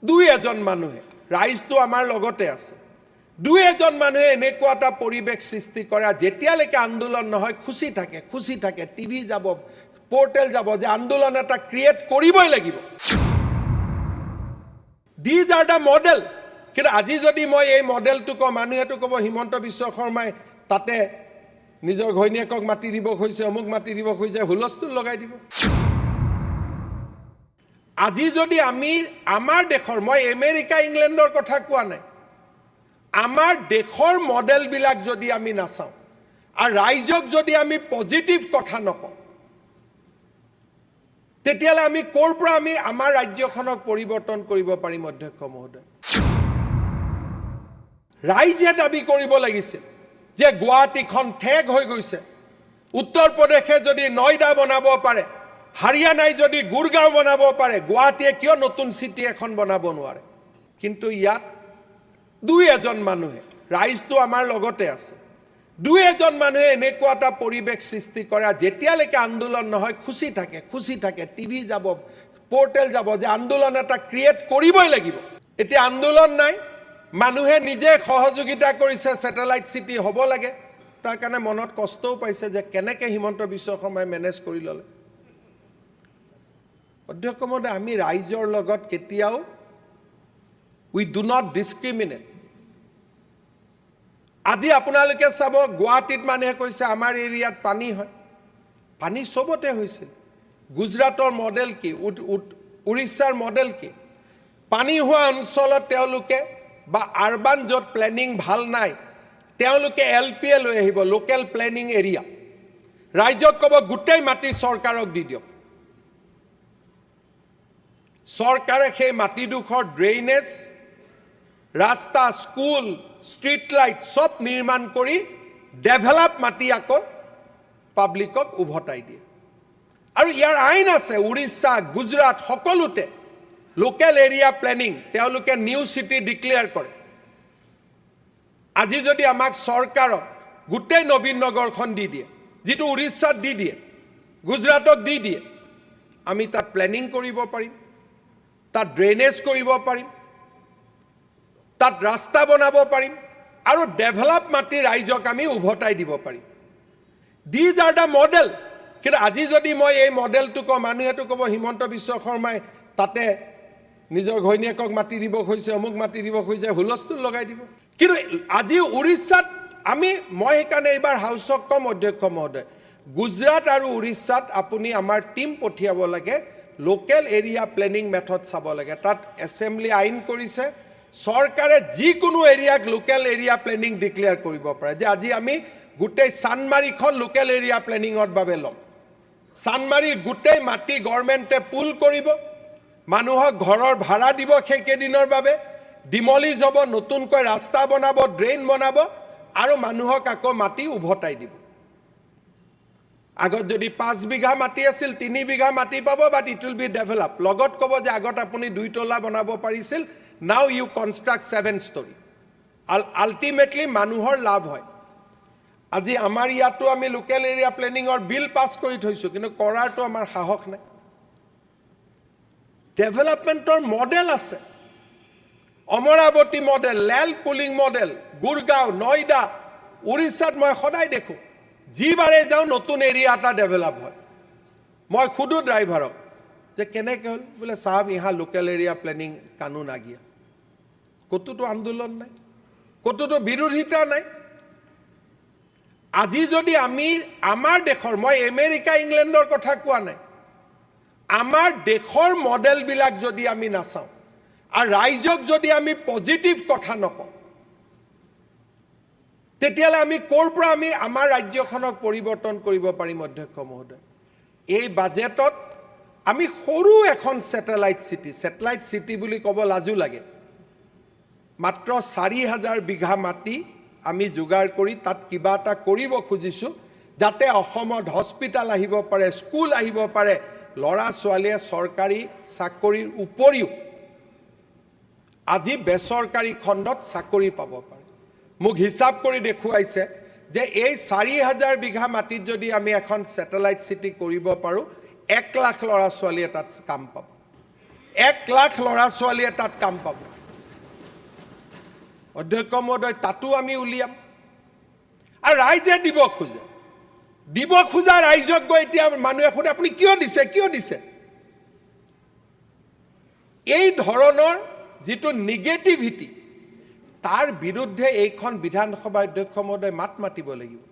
দুই এজন মানুহে ৰাইজটো আমাৰ লগতে আছে দুই এজন মানুহে এনেকুৱা এটা পৰিৱেশ সৃষ্টি কৰে যেতিয়ালৈকে আন্দোলন নহয় খুচি থাকে টিভি যাব পোৰ্টেল যাব যে আন্দোলন এটা ক্ৰিয়েট কৰিবই লাগিব These are the model কিন্তু আজি যদি মই এই মডেলটো ক মানুহেটো কব হিমন্ত বিশ্ব শৰ্মাই তাতে নিজৰ ঘৈণীয়েকক মাতি দিব কৈছে অমুক মাতি দিব কৈছে হুলস্থুল লগাই দিব আজি যদি আমি আমাৰ দেশৰ মই আমেৰিকা ইংলেণ্ডৰ কথা কোৱা নাই আমাৰ দেশৰ মডেল বিলাক যদি আমি নাচাও আৰু ৰাইজক যদি আমি পজিটিভ কথা নকওঁ তেতিয়ালে আমি কোৰ পৰা আমি আমাৰ ৰাজ্যখনক পৰিৱৰ্তন কৰিব পাৰিম অধ্যক্ষ মহোদয় ৰাইজে দাবী কৰিব লাগিছিল যে গুৱাহাটীখন ঠেক হৈ গৈছে উত্তৰ প্ৰদেশে যদি নয়ডা বনাব পাৰে হাৰিয়ানাই যদি গুৰগাঁও বনাব পাৰে গুৱাহাটীয়ে কিয় নতুন সিটি এখন বনাব নোৱাৰে কিন্তু ইয়াত দুই এজন মানুহে ৰাইজটো আমাৰ লগতে আছে দুই এজন মানুহে এনেকুৱা এটা পৰিৱেশ সৃষ্টি কৰে যেতিয়ালৈকে আন্দোলন নহয় খুচি থাকে টিভি যাব পোৰ্টেল যাব যে আন্দোলন এটা ক্ৰিয়েট কৰিবই লাগিব এতিয়া আন্দোলন নাই মানুহে নিজে সহযোগিতা কৰিছে স্যাটেলাইট সিটি হ'ব লাগে তাৰ কাৰণে মনত কষ্টও পাইছে যে কেনেকৈ হিমন্ত বিশ্ব শৰ্মাই মেনেজ কৰি ললে অধ্যক্ষ মহোদয় আমি ৰাইজৰ লগত কেতিয়াও we do not discriminate আজি আপোনালোকে চাব গুৱাহাটীত মানুহে কৈছে আমাৰ এৰিয়াত পানী হয় পানী সবতে হৈছিল গুজৰাটৰ মডেল কি উৰিষ্যাৰ মডেল কি পানী হোৱা অঞ্চলত তেওঁলোকে বা আৰবান য'ত প্লেনিং ভাল নাই তেওঁলোকে এলপিএ লৈ আহিব লোকেল প্লেনিং এৰিয়া ৰাজ্যক ক'ব গোটেই মাটি চৰকাৰক দি দিয়ক চৰকাৰে সেই মাটিডোখৰ ড্ৰেইনেজ ৰাস্তা স্কুল স্ট্ৰীট লাইট সব নিৰ্মাণ কৰি ডেভেলপ মাটি আকৌ পাব্লিকক উভতাই দিয়ে আৰু ইয়াৰ আইন আছে উৰিষ্যা গুজৰাট সকলোতে লোকেল এৰিয়া প্লেনিং তেওঁলোকে নিউ সিটি ডিক্লেয়াৰ কৰে আজি যদি আমাক চৰকাৰক গোটেই নবীন নগৰখন দি দিয়ে যেটো উৰিষ্যাত দি দিয়ে গুজৰাটত দি দিয়ে আমি তাত প্লেনিং কৰিব পাৰিম তাত ড্ৰেইনেজ কৰিব পাৰিম তাত ৰাস্তা বনাব পাৰিম আৰু ডেভেলপ মাটি ৰাইজক আমি উভতাই দিব পাৰিম These are the model কিন্তু আজি যদি মই এই মডেলটো ক মানুহেটো কব হিমন্ত বিশ্ব শৰ্মাই তাতে নিজৰ ঘৈণীয়েকক মাতি দিব কৈছে অমুক মাতি দিব কৈছে হুলস্থুল লগাই দিব কিন্তু আজি উৰিষ্যাত আমি মই সেইকাৰণে এইবাৰ হাউচক কম অধ্যক্ষ মহোদয় গুজৰাট আৰু উৰিষ্যাত আপুনি আমাৰ টিম পঠিয়াব লাগে লোকেল এৰিয়া প্লেনিং মেথড চাব লাগে তাত এছেম্বলি আইন কৰিছে চৰকাৰে যিকোনো এৰিয়াক লোকেল এৰিয়া প্লেনিং ডিক্লেয়াৰ কৰিব পাৰে যে আজি আমি গোটেই সানমাৰীখন লোকেল এৰিয়া প্লেনিঙৰ বাবে লম সানমাৰী গোটেই মাটি গভৰ্ণমেণ্টে পুল কৰিব মানুহক ঘৰৰ ভাড়া দিব সেইকেইদিনৰ বাবে ডিমলিজ হ'ব নতুনকৈ ৰাস্তা বনাব ড্ৰেইন বনাব আৰু মানুহক আকৌ মাটি উভতাই দিব আগত যদি 5 বিঘা মাটি আছিল 3 বিঘা মাটি পাব but it will be develop লগত ক'ব যে আগত আপুনি 2 তলা বনাব পাৰিছিল now you construct 7 story ultimately মানুহৰ লাভ হয় আজি আমাৰ ইয়াতো আমি লোকেল এৰিয়া প্লেনিঙৰ বিল পাস কৰি থৈছো কিন্তু কৰাৰটো আমাৰ সাহস নাই ডেভেলপমেন্টৰ মডেল আছে অমৰাৱতী মডেল লেল পুলিং মডেল গুৰগাঁও নয়ডা উৰিষ্যাত মই সদায় দেখো যিবাৰে যাও নতুন এৰিয়া এটা ডেভেলপ হয় মই খুদু ড্ৰাইভাৰক যে কেনেকৈ হল বোলে সাহেব ইহা লোকেল এৰিয়া প্লেনিং কানুন আ গিয়া কতোটো আন্দোলন নাই কতোটো বিৰোধিতা নাই আজি যদি আমি আমাৰ দেশৰ মই আমেৰিকা ইংলেণ্ডৰ কথা কোৱা নাই আমাৰ দেশৰ মডেল বিলাক যদি আমি নাচাও আৰু ৰাইজক যদি আমি পজিটিভ কথা নকওঁ তেতিয়ালে আমি কোৰ পৰা আমি আমাৰ ৰাজ্যখনক পৰিৱৰ্তন কৰিব পাৰিম অধ্যক্ষ মহোদয় এই বাজেটত আমি সৰু এখন স্যাটেলাইট সিটি বুলি ক'ব লাজু লাগে মাত্ৰ 4000 বিঘা মাটি আমি যোগাৰ কৰি তাত কিবা এটা কৰিব খুজিছো যাতে অসমত হস্পিটাল আহিব পাৰে স্কুল আহিব পাৰে লৰা ছোৱালীয়ে চৰকাৰী চাকৰিৰ উপৰিও আজি বেচৰকাৰী খণ্ডত চাকৰি পাব পাৰে মোক হিসাব কৰি দেখুৱাইছে যে এই 4000 বিঘা মাটিত যদি আমি এখন স্যাটেলাইট সিটি কৰিব পাৰো 1 লাখ লৰা ছোৱালীয়ে তাত কাম পাব 1 লাখ ল'ৰা ছোৱালীয়ে তাত কাম পাব অধ্যক্ষ মহোদয় তাতো আমি উলিয়াম আৰু ৰাইজে দিব খোজা ৰাইজক গৈ এতিয়া মানুহে সোধে আপুনি কিয় দিছে এই ধৰণৰ যিটো নিগেটিভিটি তাৰ বিৰুদ্ধে এইখন বিধানসভা অধ্যক্ষ মহোদয় মাত মাতিব লাগিব